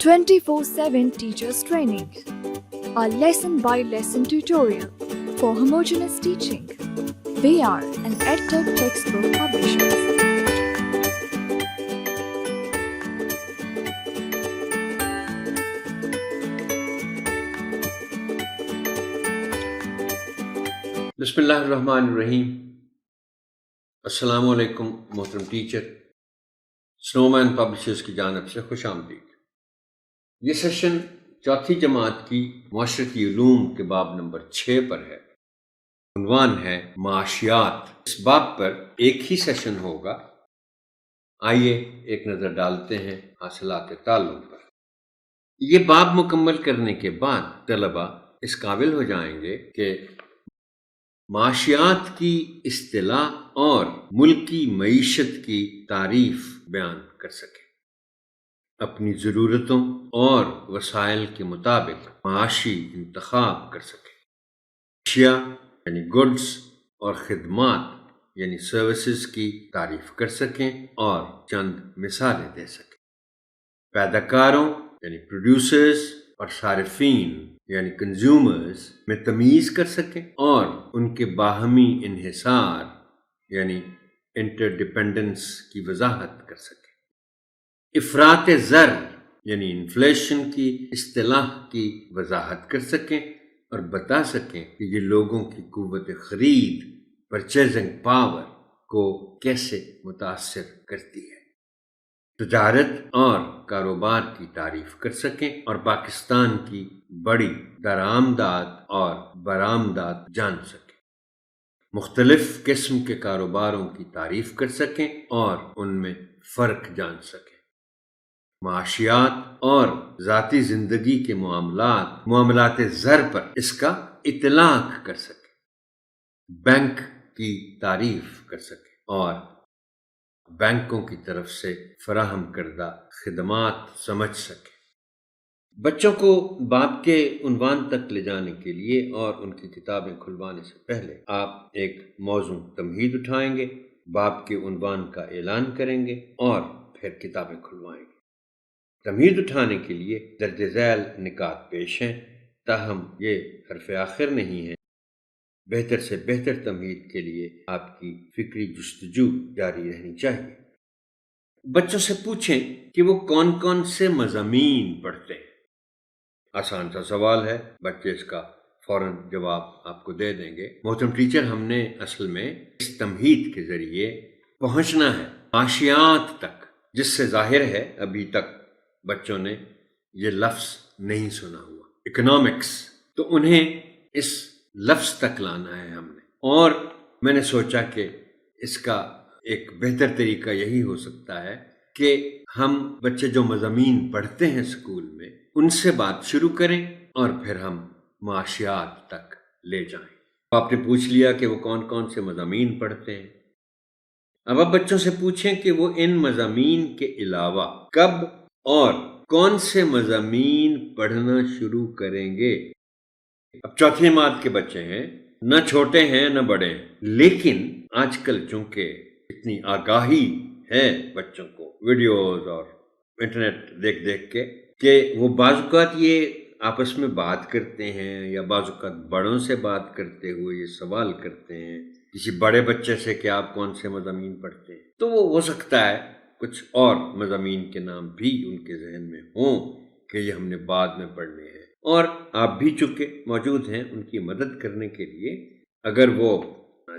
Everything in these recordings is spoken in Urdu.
24/7 Teachers Training, a lesson-by-lesson tutorial for homogeneous teaching. We are an EdTech textbook publishers. بسم اللہ الرحمن الرحیم۔ السلام علیکم محترم ٹیچر، سنو مین پبلشرز کی جانب سے خوش آمدید۔ یہ سیشن چوتھی جماعت کی معاشرتی علوم کے باب نمبر 6 پر ہے۔ عنوان ہے معاشیات۔ اس باب پر ایک ہی سیشن ہوگا۔ آئیے ایک نظر ڈالتے ہیں حاصلات تعلم پر۔ یہ باب مکمل کرنے کے بعد طلبہ اس قابل ہو جائیں گے کہ معاشیات کی اصطلاح اور ملکی معیشت کی تعریف بیان کر سکیں، اپنی ضرورتوں اور وسائل کے مطابق معاشی انتخاب کر سکیں، اشیاء یعنی گڈز اور خدمات یعنی سروسز کی تعریف کر سکیں اور چند مثالیں دے سکیں، پیدا کاروں یعنی پروڈیوسرز اور صارفین یعنی کنزیومرز میں تمیز کر سکیں اور ان کے باہمی انحصار یعنی انٹر ڈیپینڈنس کی وضاحت کر سکیں، افراط زر یعنی انفلیشن کی اصطلاح کی وضاحت کر سکیں اور بتا سکیں کہ یہ لوگوں کی قوت خرید پرچیزنگ پاور کو کیسے متاثر کرتی ہے، تجارت اور کاروبار کی تعریف کر سکیں اور پاکستان کی بڑی درآمدات اور برآمدات جان سکیں، مختلف قسم کے کاروباروں کی تعریف کر سکیں اور ان میں فرق جان سکیں، معاشیات اور ذاتی زندگی کے معاملات زر پر اس کا اطلاق کر سکیں، بینک کی تعریف کر سکیں اور بینکوں کی طرف سے فراہم کردہ خدمات سمجھ سکیں۔ بچوں کو باب کے عنوان تک لے جانے کے لیے اور ان کی کتابیں کھلوانے سے پہلے آپ ایک موضوع تمہید اٹھائیں گے، باب کے عنوان کا اعلان کریں گے اور پھر کتابیں کھلوائیں گے۔ تمہید اٹھانے کے لیے درج ذیل نکات پیش ہیں، تاہم یہ حرف آخر نہیں ہے۔ بہتر سے بہتر تمہید کے لیے آپ کی فکری جستجو جاری رہنی چاہیے۔ بچوں سے پوچھیں کہ وہ کون کون سے مضامین پڑھتے ہیں۔ آسان سا سوال ہے، بچے اس کا فوراً جواب آپ کو دے دیں گے۔ محترم ٹیچر، ہم نے اصل میں اس تمہید کے ذریعے پہنچنا ہے معاشیات تک، جس سے ظاہر ہے ابھی تک بچوں نے یہ لفظ نہیں سنا ہوا، اکنامکس، تو انہیں اس لفظ تک لانا ہے ہم نے، اور میں نے سوچا کہ اس کا ایک بہتر طریقہ یہی ہو سکتا ہے کہ ہم بچے جو مضامین پڑھتے ہیں اسکول میں ان سے بات شروع کریں اور پھر ہم معاشیات تک لے جائیں۔ آپ نے پوچھ لیا کہ وہ کون کون سے مضامین پڑھتے ہیں۔ اب آپ بچوں سے پوچھیں کہ وہ ان مضامین کے علاوہ کب اور کون سے مضامین پڑھنا شروع کریں گے۔ اب چوتھی جماعت کے بچے ہیں، نہ چھوٹے ہیں نہ بڑے ہیں، لیکن آج کل چونکہ اتنی آگاہی ہے بچوں کو ویڈیوز اور انٹرنیٹ دیکھ دیکھ کے کہ وہ بعض اوقات یہ آپس میں بات کرتے ہیں یا بعض اوقات بڑوں سے بات کرتے ہوئے یہ سوال کرتے ہیں کسی بڑے بچے سے کہ آپ کون سے مضامین پڑھتے ہیں، تو وہ ہو سکتا ہے کچھ اور مضامین کے نام بھی ان کے ذہن میں ہوں کہ یہ ہم نے بعد میں پڑھنے ہیں، اور آپ بھی چونکہ موجود ہیں ان کی مدد کرنے کے لیے۔ اگر وہ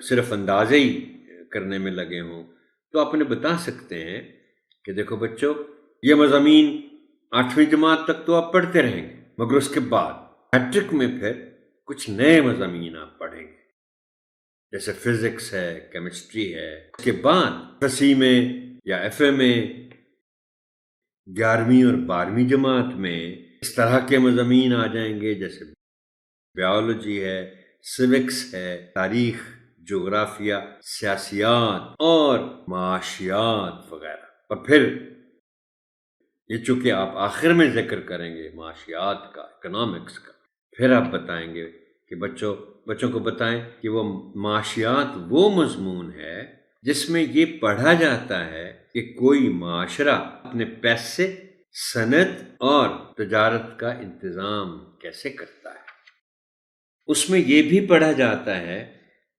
صرف اندازے ہی کرنے میں لگے ہوں تو آپ انہیں بتا سکتے ہیں کہ دیکھو بچوں، یہ مضامین 8ویں جماعت تک تو آپ پڑھتے رہیں گے، مگر اس کے بعد میٹرک میں پھر کچھ نئے مضامین آپ پڑھیں گے، جیسے فزکس ہے، کیمسٹری ہے۔ اس کے بعد 10ویں میں یا ایف اے میں 11ویں اور 12ویں جماعت میں اس طرح کے مضامین آ جائیں گے جیسے بیولوجی ہے، سیوکس ہے، تاریخ، جغرافیہ، سیاسیات اور معاشیات وغیرہ۔ اور پھر یہ چونکہ آپ آخر میں ذکر کریں گے معاشیات کا، اکنامکس کا، پھر آپ بتائیں گے کہ بچوں کو بتائیں کہ وہ معاشیات وہ مضمون ہے جس میں یہ پڑھا جاتا ہے کہ کوئی معاشرہ اپنے پیسے صنعت اور تجارت کا انتظام کیسے کرتا ہے۔ اس میں یہ بھی پڑھا جاتا ہے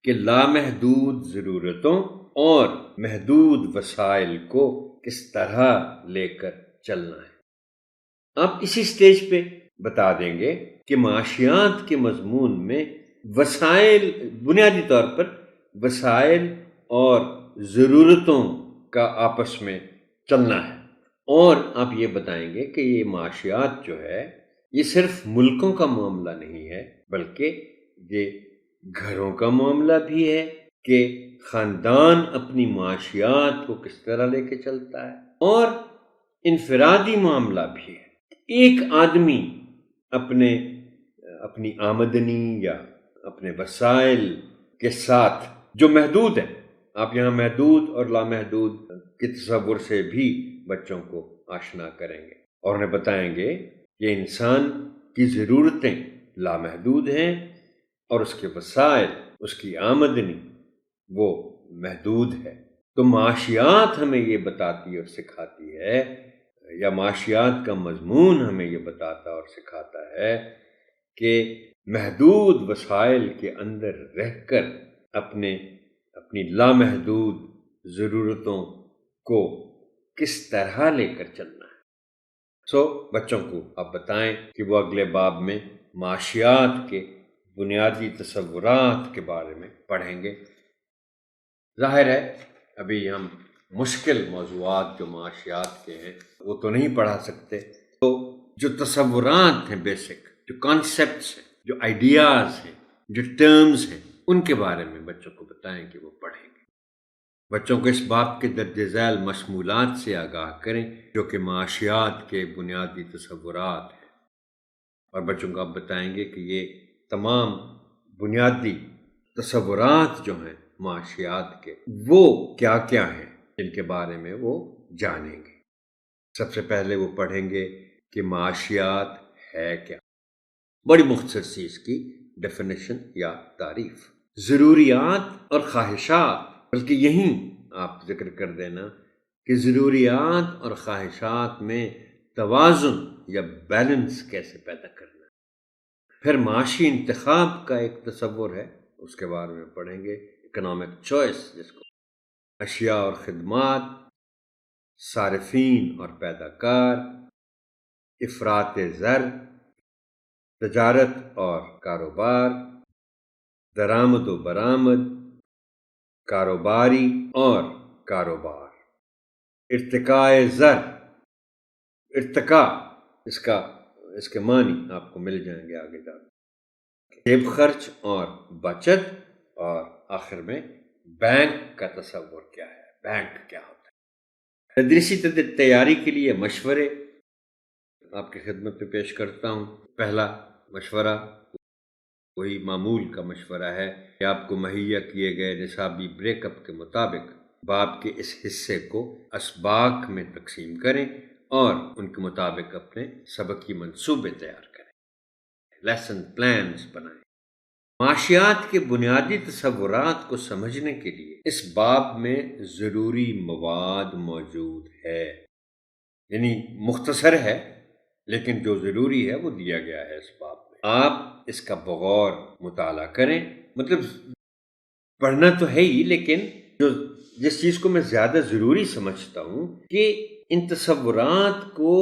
کہ لامحدود ضرورتوں اور محدود وسائل کو کس طرح لے کر چلنا ہے۔ آپ اسی سٹیج پہ بتا دیں گے کہ معاشیات کے مضمون میں وسائل، بنیادی طور پر وسائل اور ضرورتوں کا آپس میں چلنا ہے، اور آپ یہ بتائیں گے کہ یہ معاشیات جو ہے یہ صرف ملکوں کا معاملہ نہیں ہے، بلکہ یہ گھروں کا معاملہ بھی ہے کہ خاندان اپنی معاشیات کو کس طرح لے کے چلتا ہے، اور انفرادی معاملہ بھی ہے۔ ایک آدمی اپنی آمدنی یا اپنے وسائل کے ساتھ جو محدود ہے، آپ یہاں محدود اور لامحدود کے تصور سے بھی بچوں کو آشنا کریں گے، اور انہیں بتائیں گے کہ انسان کی ضرورتیں لامحدود ہیں اور اس کے وسائل، اس کی آمدنی وہ محدود ہے۔ تو معاشیات ہمیں یہ بتاتی اور سکھاتی ہے، یا معاشیات کا مضمون ہمیں یہ بتاتا اور سکھاتا ہے کہ محدود وسائل کے اندر رہ کر اپنی لامحدود ضرورتوں کو کس طرح لے کر چلنا ہے۔ بچوں کو آپ بتائیں کہ وہ اگلے باب میں معاشیات کے بنیادی تصورات کے بارے میں پڑھیں گے۔ ظاہر ہے ابھی ہم مشکل موضوعات جو معاشیات کے ہیں وہ تو نہیں پڑھا سکتے، تو جو تصورات ہیں، بیسک جو کانسیپٹس ہیں، جو آئیڈیاز ہیں، جو ٹرمز ہیں، ان کے بارے میں بچوں کو بتائیں کہ وہ پڑھیں گے۔ بچوں کو اس باب کے درج ذیل مشمولات سے آگاہ کریں جو کہ معاشیات کے بنیادی تصورات ہیں، اور بچوں کو آپ بتائیں گے کہ یہ تمام بنیادی تصورات جو ہیں معاشیات کے، وہ کیا کیا ہیں جن کے بارے میں وہ جانیں گے۔ سب سے پہلے وہ پڑھیں گے کہ معاشیات ہے کیا، بڑی مختصر سی اس کی ڈیفینیشن یا تعریف۔ ضروریات اور خواہشات، بلکہ یہیں آپ ذکر کر دینا کہ ضروریات اور خواہشات میں توازن یا بیلنس کیسے پیدا کرنا ہے۔ پھر معاشی انتخاب کا ایک تصور ہے، اس کے بارے میں پڑھیں گے، اکنامک چوائس جس کو، اشیاء اور خدمات، صارفین اور پیدا کار، افراط زر، تجارت اور کاروبار، درآمد و برآمد، کاروباری اور کاروبار، ارتقاء زر، ارتقاء اس کے معنی آپ کو مل جائیں گے آگے جا کے، جیب خرچ اور بچت، اور آخر میں بینک کا تصور کیا ہے، بینک کیا ہوتا ہے۔ تدریسی تیاری کے لیے مشورے آپ کی خدمت میں پیش کرتا ہوں۔ پہلا مشورہ وہی معمول کا مشورہ ہے کہ آپ کو مہیا کیے گئے نصابی بریک اپ کے مطابق باب کے اس حصے کو اسباق میں تقسیم کریں اور ان کے مطابق اپنے سبقی منصوبے تیار کریں، لیسن پلانز بنائیں۔ معاشیات کے بنیادی تصورات کو سمجھنے کے لیے اس باب میں ضروری مواد موجود ہے، یعنی مختصر ہے لیکن جو ضروری ہے وہ دیا گیا ہے اس باب میں۔ آپ اس کا بغور مطالعہ کریں، مطلب پڑھنا تو ہے ہی، لیکن جس چیز کو میں زیادہ ضروری سمجھتا ہوں کہ ان تصورات کو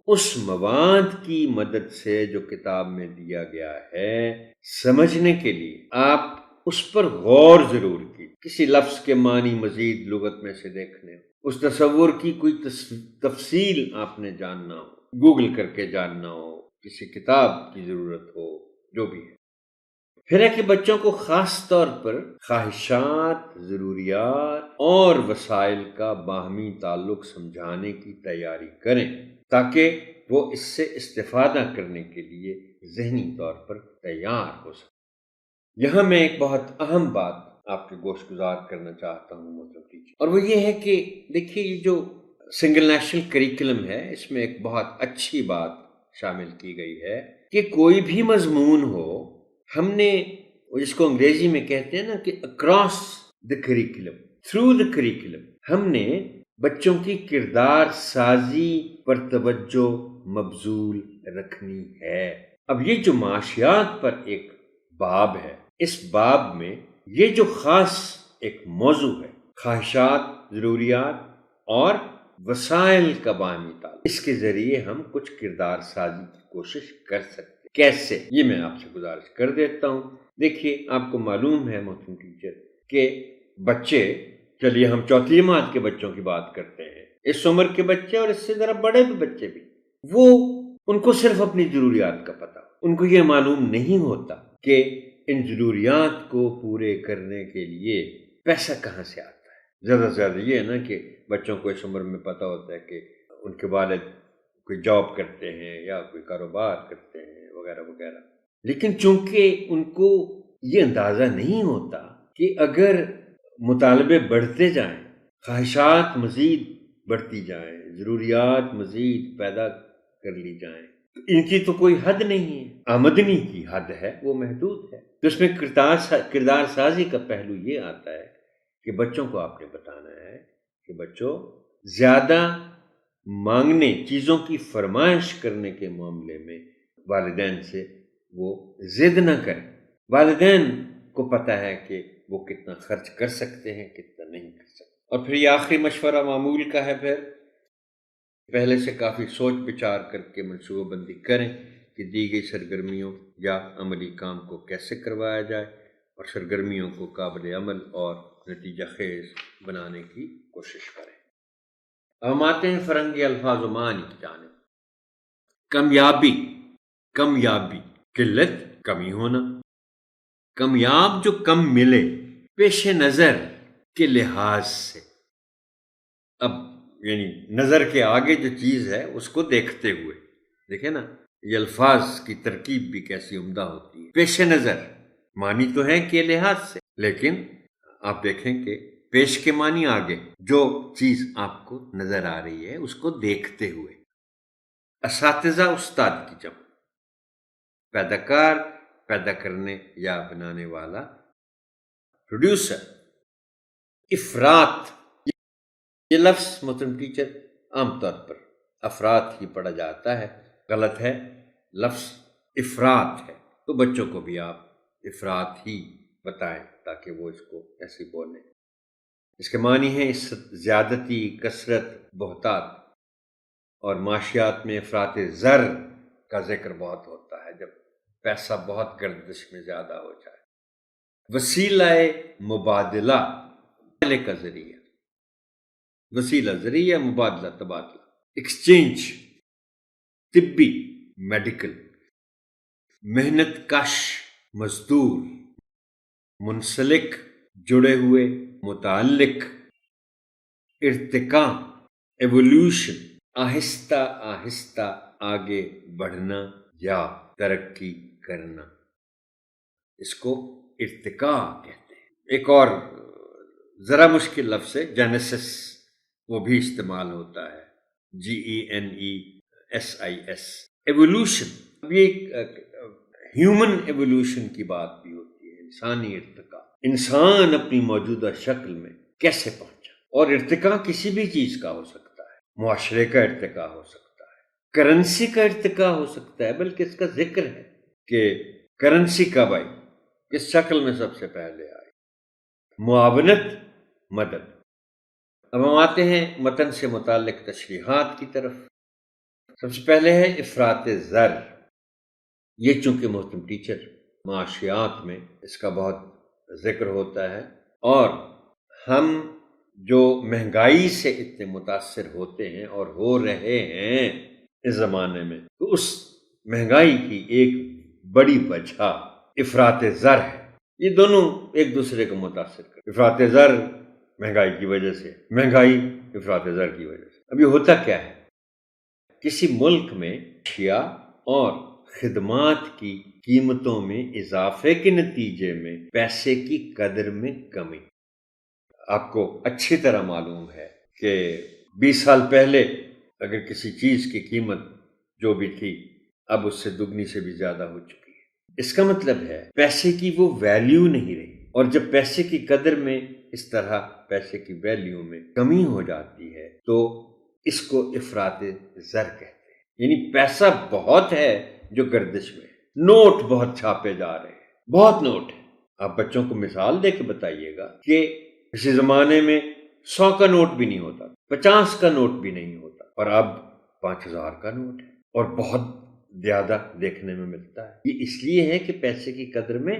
اس مواد کی مدد سے جو کتاب میں دیا گیا ہے سمجھنے کے لیے آپ اس پر غور ضرور کی، کسی لفظ کے معنی مزید لغت میں سے دیکھنے، اس تصور کی کوئی تفصیل آپ نے جاننا ہو، گوگل کر کے جاننا ہو، کسی کتاب کی ضرورت ہو، جو بھی ہے۔ پھر ہے کہ بچوں کو خاص طور پر خواہشات، ضروریات اور وسائل کا باہمی تعلق سمجھانے کی تیاری کریں تاکہ وہ اس سے استفادہ کرنے کے لیے ذہنی طور پر تیار ہو سکے۔ یہاں میں ایک بہت اہم بات آپ کے گوش گزار کرنا چاہتا ہوں محترم ٹیچر، اور وہ یہ ہے کہ دیکھیے یہ جو سنگل نیشنل کریکولم ہے اس میں ایک بہت اچھی بات شامل کی گئی ہے کہ کوئی بھی مضمون ہو، ہم نے جس کو انگریزی میں کہتے ہیں نا کہ across the curriculum, through the curriculum, ہم نے بچوں کی کردار سازی پر توجہ مبذول رکھنی ہے۔ اب یہ جو معاشیات پر ایک باب ہے، اس باب میں یہ جو خاص ایک موضوع ہے، خواہشات، ضروریات اور وسائل کا باہمی تعلق، اس کے ذریعے ہم کچھ کردار سازی کی کوشش کر سکتے ہیں۔ کیسے؟ یہ میں آپ سے گزارش کر دیتا ہوں۔ دیکھیے، آپ کو معلوم ہے محترم ٹیچر کہ بچے، چلیے ہم چوتھی جماعت کے بچوں کی بات کرتے ہیں، اس عمر کے بچے اور اس سے ذرا بڑے بھی بچے بھی، وہ ان کو صرف اپنی ضروریات کا پتہ، ان کو یہ معلوم نہیں ہوتا کہ ان ضروریات کو پورے کرنے کے لیے پیسہ کہاں سے آتا ہے۔ زیادہ سے زیادہ یہ ہے نا کہ بچوں کو اس عمر میں پتہ ہوتا ہے کہ ان کے والد کوئی جاب کرتے ہیں یا کوئی کاروبار کرتے ہیں وغیرہ وغیرہ، لیکن چونکہ ان کو یہ اندازہ نہیں ہوتا کہ اگر مطالبے بڑھتے جائیں، خواہشات مزید بڑھتی جائیں، ضروریات مزید پیدا کر لی جائیں، تو ان کی تو کوئی حد نہیں ہے، آمدنی کی حد ہے، وہ محدود ہے۔ تو اس میں کردار سازی کا پہلو یہ آتا ہے کہ بچوں کو آپ نے بتانا ہے کہ بچوں، زیادہ مانگنے، چیزوں کی فرمائش کرنے کے معاملے میں والدین سے وہ ضد نہ کریں۔ والدین کو پتہ ہے کہ وہ کتنا خرچ کر سکتے ہیں، کتنا نہیں کر سکتے۔ اور پھر یہ آخری مشورہ معمول کا ہے، پھر پہلے سے کافی سوچ بچار کر کے منصوبہ بندی کریں کہ دی گئی سرگرمیوں یا عملی کام کو کیسے کروایا جائے، اور سرگرمیوں کو قابل عمل اور نتیجہ خیز بنانے کی کوشش کریں۔ اب ہم آتے ہیں فرنگی الفاظ و معنی کی جانب۔ کمیابی، قلت، کمی ہونا۔ کمیاب جو کم ملے پیش نظر کے لحاظ سے، اب یعنی نظر کے آگے جو چیز ہے اس کو دیکھتے ہوئے، دیکھیں نا یہ الفاظ کی ترکیب بھی کیسی عمدہ ہوتی ہے۔ پیش نظر معنی تو ہے کے لحاظ سے، لیکن آپ دیکھیں کہ پیش کے معنی آگے، جو چیز آپ کو نظر آ رہی ہے اس کو دیکھتے ہوئے۔ اساتذہ، استاد کی جمع۔ پیداکار، پیدا کرنے یا بنانے والا، پروڈیوسر۔ افراط، یہ لفظ محترم ٹیچر عام طور پر افراد ہی پڑھا جاتا ہے، غلط ہے، لفظ افراط ہے۔ تو بچوں کو بھی آپ افراط ہی بتائیں تاکہ وہ اس کو ایسے بولیں۔ اس کے معنی ہیں زیادتی، کثرت، بہتات، اور معاشیات میں افراط زر کا ذکر بہت ہوتا ہے جب پیسہ بہت گردش میں زیادہ ہو جائے۔ وسیلہ مبادلہ کا ذریعہ، وسیلہ ذریعہ، مبادلہ تبادلہ۔ ایکسچینج، طبی، میڈیکل۔ محنت کش، مزدور۔ منسلک، جڑے ہوئے، متعلق۔ ارتقاء، ایولیوشن، آہستہ آہستہ آگے بڑھنا یا ترقی کرنا، اس کو ارتقاء کہتے ہیں۔ ایک اور ذرا مشکل لفظ ہے جینیسس، وہ بھی استعمال ہوتا ہے، GENESIS۔ ایولیوشن، اب یہ ہیومن ایولیوشن کی بات بھی ہوتی ہے، انسانی ارتقاء، انسان اپنی موجودہ شکل میں کیسے پہنچا۔ اور ارتقاء کسی بھی چیز کا ہو سکتا ہے، معاشرے کا ارتقاء ہو سکتا ہے، کرنسی کا ارتقاء ہو سکتا ہے، بلکہ اس کا ذکر ہے کہ کرنسی کب آئی، کس شکل میں سب سے پہلے آئی۔ معاونت، مدد۔ اب ہم آتے ہیں متن سے متعلق تشریحات کی طرف۔ سب سے پہلے ہے افراط زر۔ یہ چونکہ محترم ٹیچر معاشیات میں اس کا بہت ذکر ہوتا ہے، اور ہم جو مہنگائی سے اتنے متاثر ہوتے ہیں اور ہو رہے ہیں اس زمانے میں، تو اس مہنگائی کی ایک بڑی وجہ افراط زر ہے۔ یہ دونوں ایک دوسرے کو متاثر کرتے، افراط زر مہنگائی کی وجہ سے، مہنگائی افراط زر کی وجہ سے۔ اب یہ ہوتا کیا ہے؟ کسی ملک میں اشیاء اور خدمات کی قیمتوں میں اضافے کے نتیجے میں پیسے کی قدر میں کمی۔ آپ کو اچھی طرح معلوم ہے کہ 20 سال پہلے اگر کسی چیز کی قیمت جو بھی تھی، اب اس سے دگنی سے بھی زیادہ ہو چکی ہے۔ اس کا مطلب ہے پیسے کی وہ ویلیو نہیں رہی، اور جب پیسے کی قدر میں اس طرح پیسے کی ویلیو میں کمی ہو جاتی ہے تو اس کو افراط زر کہتے ہیں، یعنی پیسہ بہت ہے جو گردش میں ہے، نوٹ بہت چھاپے جا رہے ہیں، بہت نوٹ ہے۔ آپ بچوں کو مثال دے کے بتائیے گا کہ کسی زمانے میں 100 کا نوٹ بھی نہیں ہوتا، 50 کا نوٹ بھی نہیں ہوتا، اور اب 5000 کا نوٹ ہے اور بہت زیادہ دیکھنے میں ملتا ہے۔ یہ اس لیے ہے کہ پیسے کی قدر میں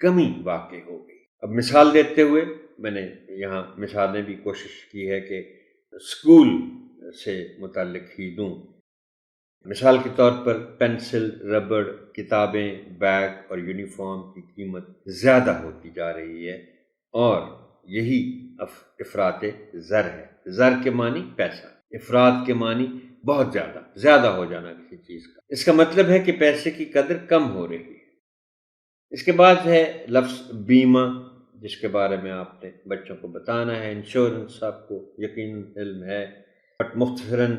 کمی واقع ہو گئی۔ اب مثال دیتے ہوئے میں نے یہاں مثالیں بھی کوشش کی ہے کہ اسکول سے متعلق ہی دوں۔ مثال کے طور پر پینسل، ربڑ، کتابیں، بیگ اور یونیفارم کی قیمت زیادہ ہوتی جا رہی ہے، اور یہی افراط زر ہے۔ زر کے معنی پیسہ، افراط کے معنی بہت زیادہ ہو جانا کسی چیز کا۔ اس کا مطلب ہے کہ پیسے کی قدر کم ہو رہی ہے۔ اس کے بعد ہے لفظ بیمہ، جس کے بارے میں آپ نے بچوں کو بتانا ہے۔ انشورنس آپ کو یقیناً علم ہے، بٹ مختصراً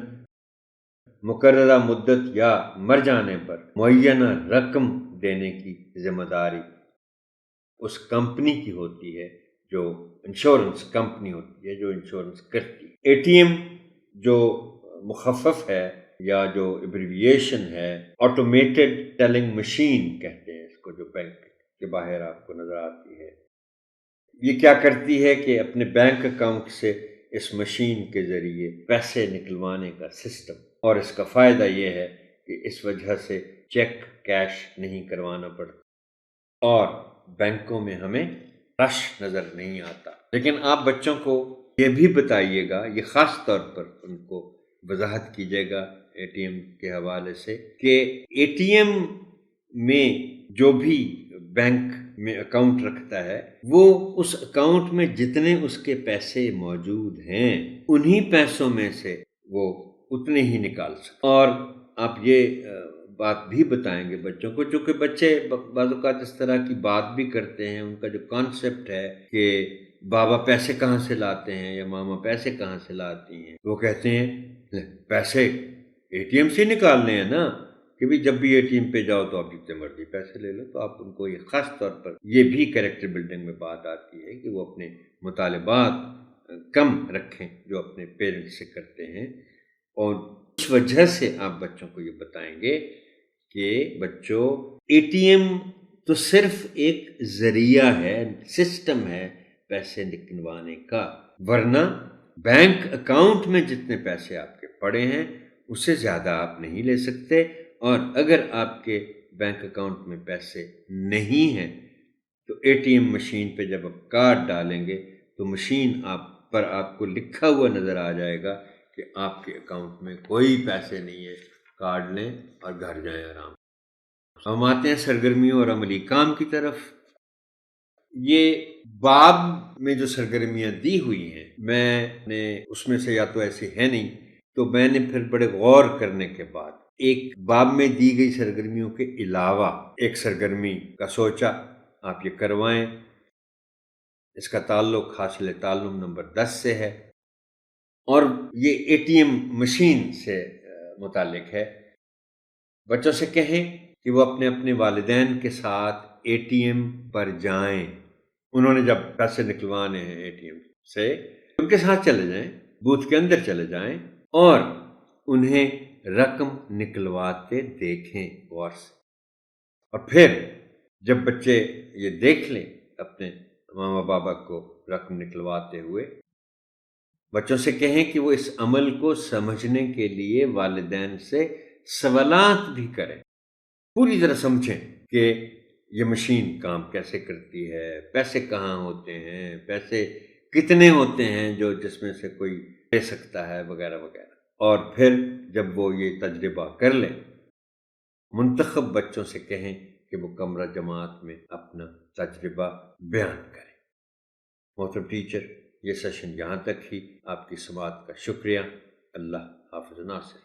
مقررہ مدت یا مر جانے پر معینہ رقم دینے کی ذمہ داری اس کمپنی کی ہوتی ہے جو انشورنس کمپنی ہوتی ہے، جو انشورنس کرتی ہے۔ اے ٹی ایم جو مخفف ہے یا جو ایبریویشن ہے، آٹومیٹڈ ٹیلنگ مشین کہتے ہیں اس کو، جو بینک کے باہر آپ کو نظر آتی ہے۔ یہ کیا کرتی ہے کہ اپنے بینک اکاؤنٹ سے اس مشین کے ذریعے پیسے نکلوانے کا سسٹم، اور اس کا فائدہ یہ ہے کہ اس وجہ سے چیک کیش نہیں کروانا پڑتا اور بینکوں میں ہمیں رش نظر نہیں آتا۔ لیکن آپ بچوں کو یہ بھی بتائیے گا، یہ خاص طور پر ان کو وضاحت کیجیے گا اے ٹی ایم کے حوالے سے، کہ اے ٹی ایم میں جو بھی بینک میں اکاؤنٹ رکھتا ہے، وہ اس اکاؤنٹ میں جتنے اس کے پیسے موجود ہیں انہی پیسوں میں سے وہ اتنے ہی نکال سکتے۔ اور آپ یہ بات بھی بتائیں گے بچوں کو، چونکہ بچے بعض اوقات اس طرح کی بات بھی کرتے ہیں، ان کا جو کانسیپٹ ہے کہ بابا پیسے کہاں سے لاتے ہیں یا ماما پیسے کہاں سے لاتی ہیں، وہ کہتے ہیں پیسے اے ٹی ایم سے نکالنے ہیں نا، کہ بھی جب بھی اے ٹی ایم پہ جاؤ تو آپ جتنے مرضی پیسے لے لو۔ تو آپ ان کو یہ خاص طور پر یہ بھی کریکٹر بلڈنگ میں بات آتی ہے کہ وہ اپنے مطالبات کم رکھیں جو اپنے پیرنٹس سے کرتے ہیں، اور اس وجہ سے آپ بچوں کو یہ بتائیں گے کہ بچوں، اے ٹی ایم تو صرف ایک ذریعہ ہے، سسٹم ہے پیسے نکلوانے کا، ورنہ بینک اکاؤنٹ میں جتنے پیسے آپ کے پڑے ہیں اس سے زیادہ آپ نہیں لے سکتے۔ اور اگر آپ کے بینک اکاؤنٹ میں پیسے نہیں ہیں تو اے ٹی ایم مشین پہ جب آپ کارڈ ڈالیں گے تو مشین آپ کو لکھا ہوا نظر آ جائے گا کہ آپ کے اکاؤنٹ میں کوئی پیسے نہیں ہے، کارڈ لیں اور گھر جائیں آرام۔ ہم آتے ہیں سرگرمیوں اور عملی کام کی طرف۔ یہ باب میں جو سرگرمیاں دی ہوئی ہیں، میں نے اس میں سے یا تو ایسی ہے نہیں، تو میں نے پھر بڑے غور کرنے کے بعد ایک باب میں دی گئی سرگرمیوں کے علاوہ ایک سرگرمی کا سوچا آپ یہ کروائیں۔ اس کا تعلق حاصل تعلم نمبر 10 سے ہے، اور یہ اے ٹی ایم مشین سے متعلق ہے۔ بچوں سے کہیں کہ وہ اپنے اپنے والدین کے ساتھ اے ٹی ایم پر جائیں۔ انہوں نے جب پیسے نکلوانے ہیں اے ٹی ایم سے، ان کے ساتھ چلے جائیں، بوتھ کے اندر چلے جائیں اور انہیں رقم نکلواتے دیکھیں غور سے۔ اور پھر جب بچے یہ دیکھ لیں اپنے ماما بابا کو رقم نکلواتے ہوئے، بچوں سے کہیں کہ وہ اس عمل کو سمجھنے کے لیے والدین سے سوالات بھی کریں، پوری طرح سمجھیں کہ یہ مشین کام کیسے کرتی ہے، پیسے کہاں ہوتے ہیں، پیسے کتنے ہوتے ہیں جو جس میں سے کوئی لے سکتا ہے، وغیرہ وغیرہ۔ اور پھر جب وہ یہ تجربہ کر لیں، منتخب بچوں سے کہیں کہ وہ کمرہ جماعت میں اپنا تجربہ بیان کریں۔ محترم ٹیچر، یہ سیشن یہاں تک ہی۔ آپ کی سماعت کا شکریہ۔ اللہ حافظ ناصر۔